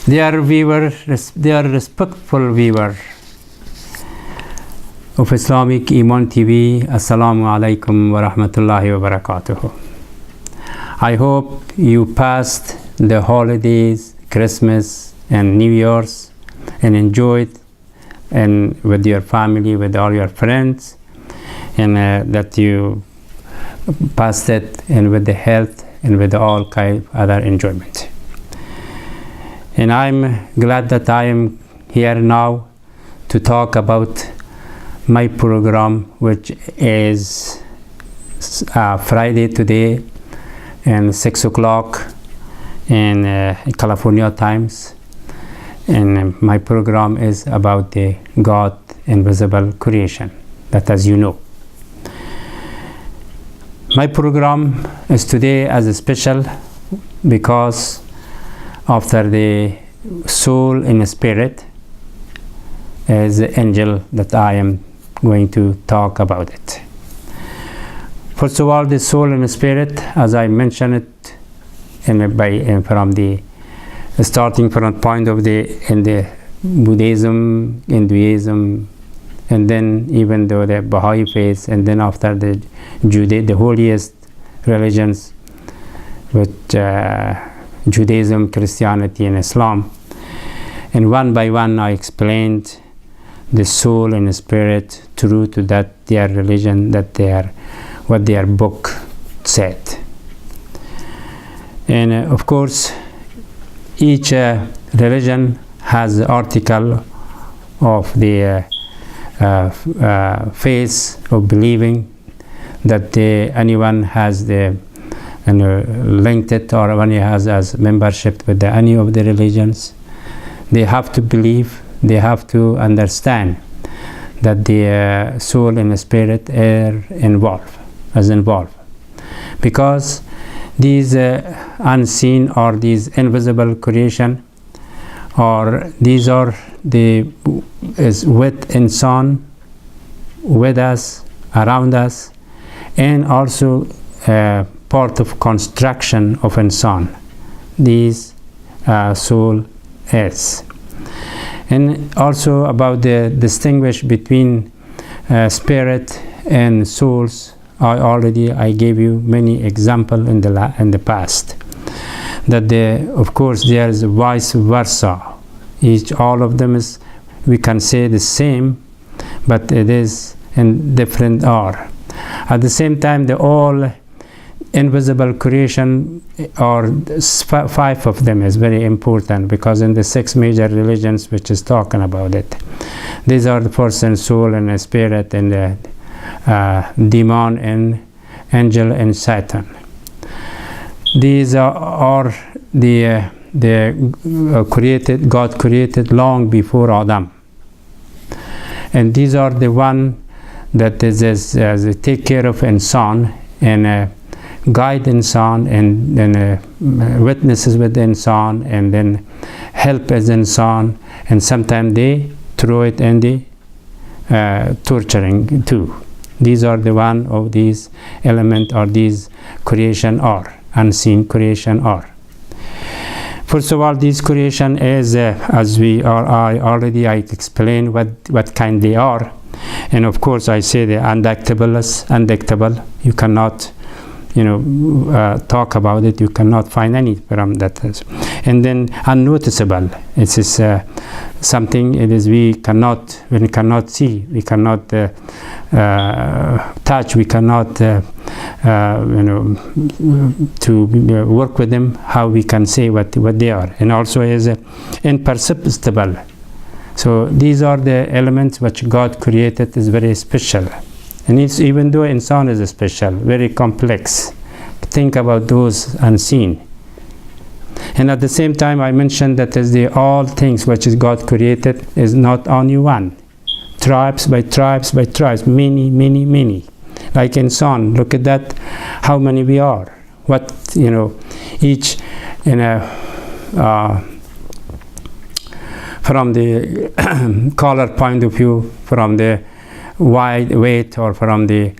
Dear viewer, dear respectful viewer of Islamic Iman TV, Assalamu alaikum wa rahmatullahi wa barakatuh. I hope you passed the holidays, Christmas and New Year's, and enjoyed and with your family, with all your friends, and that you passed it and with the health and with all kind of other enjoyment. And I'm glad that I am here now to talk about my program, which is Friday today and 6 o'clock in California times. And my program is about the God invisible creation, that as you know. My program is today as a special because after the soul and spirit is the angel that I am going to talk about it. First of all, the soul and spirit, as I mentioned it from the starting from the point of the Buddhism, Hinduism, and then even though the Baha'i faith, and then after the holiest religions, which Judaism, Christianity, and Islam. And one by one, I explained the soul and spirit true to that their religion, that what their book said. And of course, each religion has the article of the faith of believing that anyone has the linked it, or when he has as membership with any of the religions, they have to believe, they have to understand that the soul and the spirit are involved, because these unseen or these invisible creation, or these are is with insan, with us, around us, and also part of construction of insan. These soul is. And also about the distinguish between spirit and souls, I gave you many examples in the past. That of course there is vice versa. All of them is, we can say the same, but it is in different order. At the same time, the all invisible creation, or 5 of them, is very important, because in the 6 major religions which is talking about it, these are the person, soul, and spirit, and the demon, and angel, and Satan. These are the created, God created long before Adam, and these are the one that is as take care of insan, and guide insan, and then witnesses with insan, and then help as insan, and sometimes they throw it in the torturing too. These are the one of these element, or these creation, or unseen creation, or. First of all, this creation is, as I explained what kind they are, and of course I say the undetectable. You cannot, talk about it. You cannot find any from that. And then unnoticeable. It is something. It is we cannot see. We cannot touch. We cannot to work with them. How we can say what they are. And also is imperceptible. So these are the elements which God created is very special. And it's, even though insan is special, very complex, think about those unseen. And at the same time, I mentioned that as all things which is God created is not only one. Tribes by tribes by tribes, many. Like insan, look at that, how many we are. What, each in a from the color point of view, from the wide weight, or from the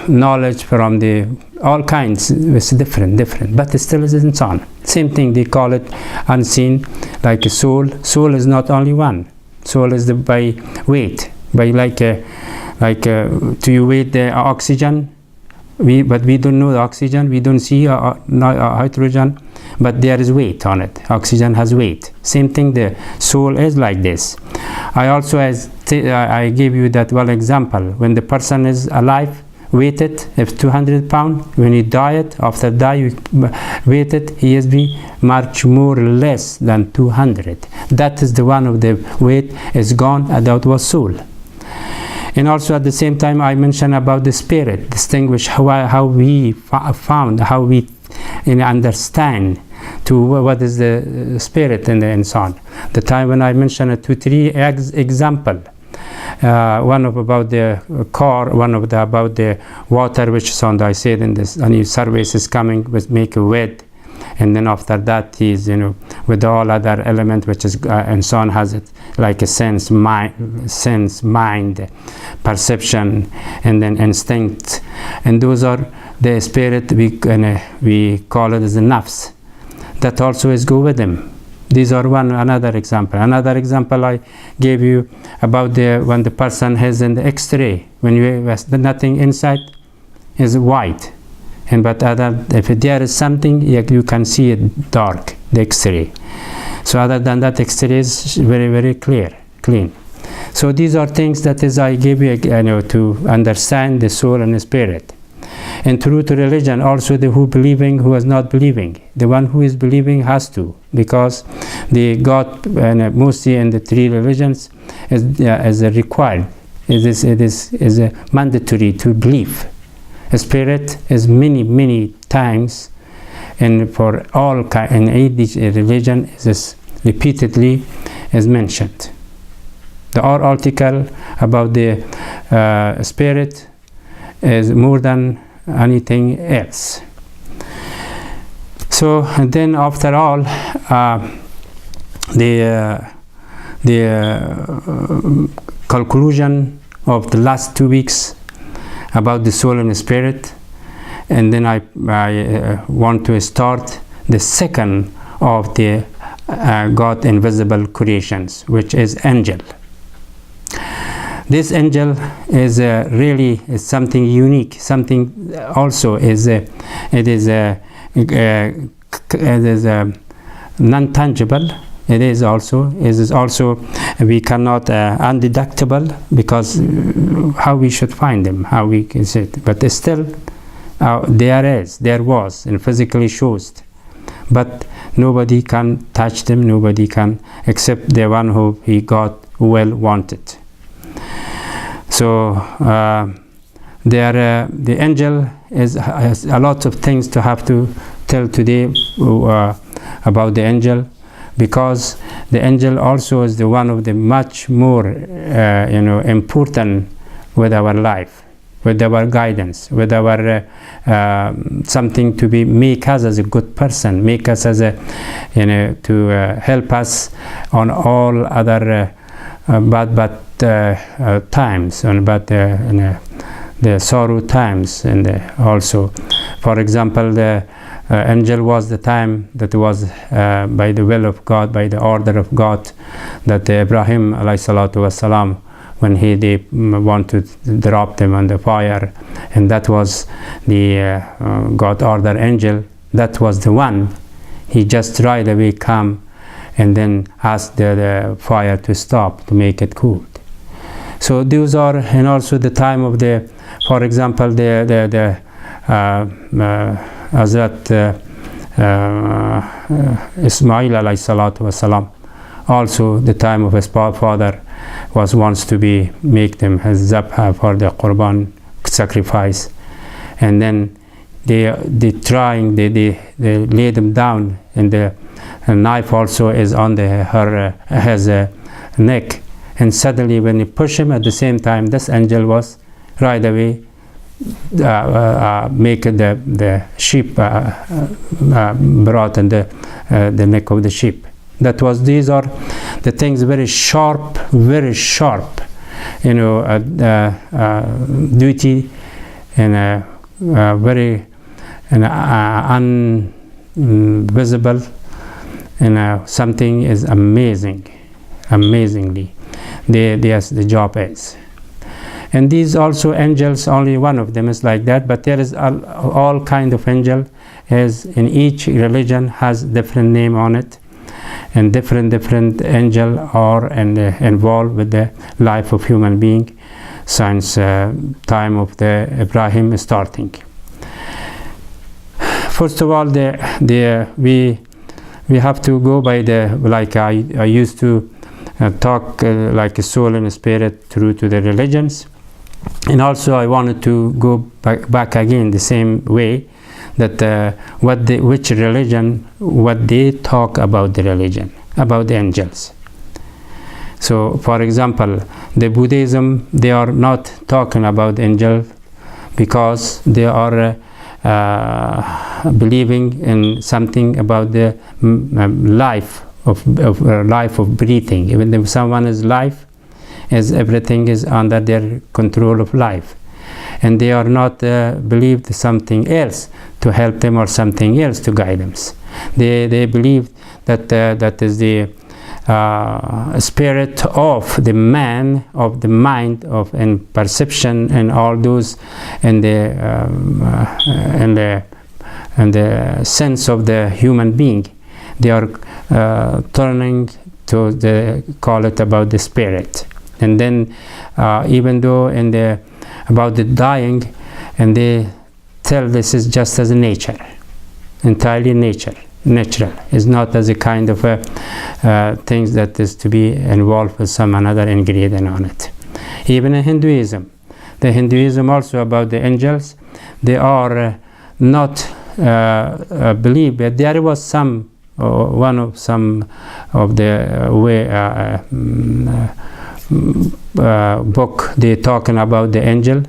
knowledge from the all kinds. It's different, but it still is insan. Same thing, they call it unseen, like a soul. Soul is not only one. Soul is by weight, by to you weight the oxygen. But we don't know the oxygen. We don't see hydrogen, but there is weight on it. Oxygen has weight. Same thing, the soul is like this. I also I gave you that one example. When the person is alive, weighted, if 200 pounds, when he died, after die, weighted, he is be much more less than 200. That is the one of the weight is gone, and that was soul. And also at the same time, I mentioned about the spirit, distinguish how we found, how we understand to what is the spirit and so on. The time when I mentioned 2-3 example. One of about the car, one of the about the water, which is on. I said in this, any service is coming with make a wet, and then after that is with all other element which is and so on, has it like a sense, mind, perception, and then instinct, and those are the spirit. We call it as the nafs. That also is go with them. These are another example. Another example I gave you about when the person has an X-ray, when you have nothing inside, is white, but if there is something, you can see it dark, the X-ray. So other than that, X-ray is very, very clean. So these are things that I gave you, to understand the soul and the spirit. And true to religion, also the who believing, who is not believing. The one who is believing has to, because the God mostly in the 3 religions is required. It is mandatory to believe. A spirit is many times, and for all in each religion is repeatedly is mentioned. The article about the spirit is more than anything else. So and then after all, the conclusion of the last 2 weeks about the soul and the spirit, and then I want to start the second of the God invisible creations, which is angel. This angel is really something unique. Something also is it is non-tangible. It is also we cannot undeductible, because how we should find them, how we can see it. But still, there was, and physically shows, but nobody can touch them. Nobody can except the one who God well wanted. So the angel has a lot of things to have to tell today about the angel, because the angel also is the one of the much more important with our life, with our guidance, with our something to be make us as a good person, make us as a to help us on all other bad times, and the sorrow times, and also, for example, the angel was the time that was by the will of God, by the order of God, that Ibrahim alayhi salatu wasalam, when they want to drop them on the fire, and that was the God order angel. That was the one. He just right away come and then ask the fire to stop, to make it cool. So those are, and also the time of the, for example, the Hazrat Ismail alayhi salatu wasalam, also the time of his father was wants to be make them his zabha for the qurban sacrifice, and then they lay them down, and the knife also is on her neck, and suddenly when you push him, at the same time this angel was right away make the sheep brought in the neck of the sheep. These are the things very sharp, duty in a very invisible, something is amazingly. The job is. And these also angels, only one of them is like that, but there is all kind of angel, as in each religion has different name on it, and different angel are involved with the life of human being since time of the Ibrahim starting. First of all, we have to go by like I used to talk like a soul and a spirit through to the religions. And also I wanted to go back again the same way, that which religion, what they talk about the religion, about the angels. So for example, the Buddhism, they are not talking about angel because they are believing in something about the life of breathing. Even if someone is life, as everything is under their control of life, and they are not believed something else to help them or something else to guide them. They believe that that is the spirit of the man, of the mind, of and perception, and all those, and the sense of the human being. They are turning to call it about the spirit. And then even though about the dying, and they tell this is just as a nature, entirely natural. It's not as a kind of things that is to be involved with some another ingredient on it. Even in Hinduism, the Hinduism also about the angels, they are not believe that there was some of the way book they talking about the angel,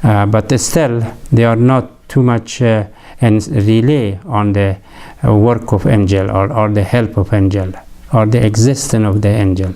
but still they are not too much and rely on the work of angel or the help of angel or the existence of the angel,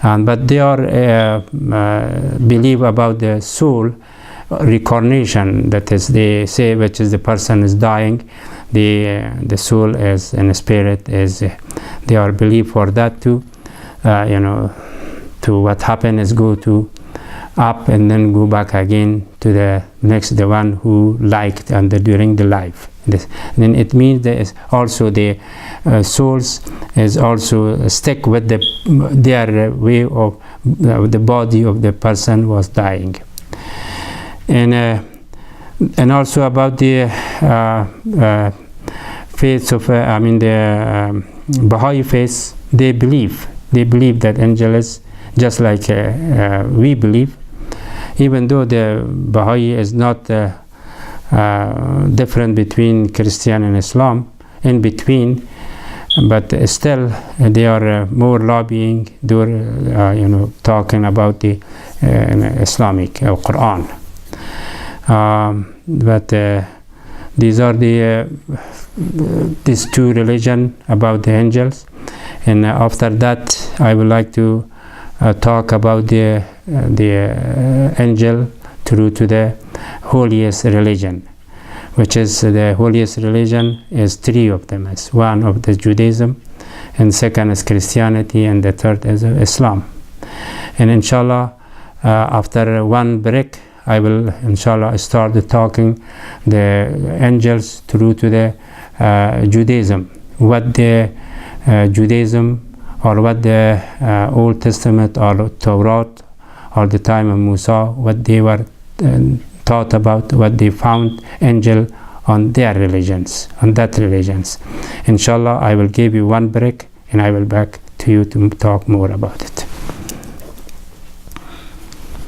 but they are believe about the soul reincarnation, that is, they say, which is the person is dying, the soul is and the spirit is, they are believe for that too, to what happened is go to up and then go back again to the next, the one who liked and during the life. Then it means there is also the souls is also stick with their way of the body of the person was dying. And also about the faith of the Baha'i faith, they believe that angel is just like we believe, even though the Baha'i is not different between Christian and Islam, in between, but still they are more lobbying, they're talking about the Islamic Quran. But these are these two religions about the angels, and after that I would like to talk about the angel through to the holiest religion, which is the holiest religion is three of them. Is one of the Judaism, and second is Christianity, and the third is Islam. And inshallah, after one break, I will inshallah start talking the angels through to the Judaism, what the Judaism or what the Old Testament or Torah or the time of Musa, what they were taught about, what they found angel on their religions, on that religions. Inshallah, I will give you one break and I will back to you to talk more about it.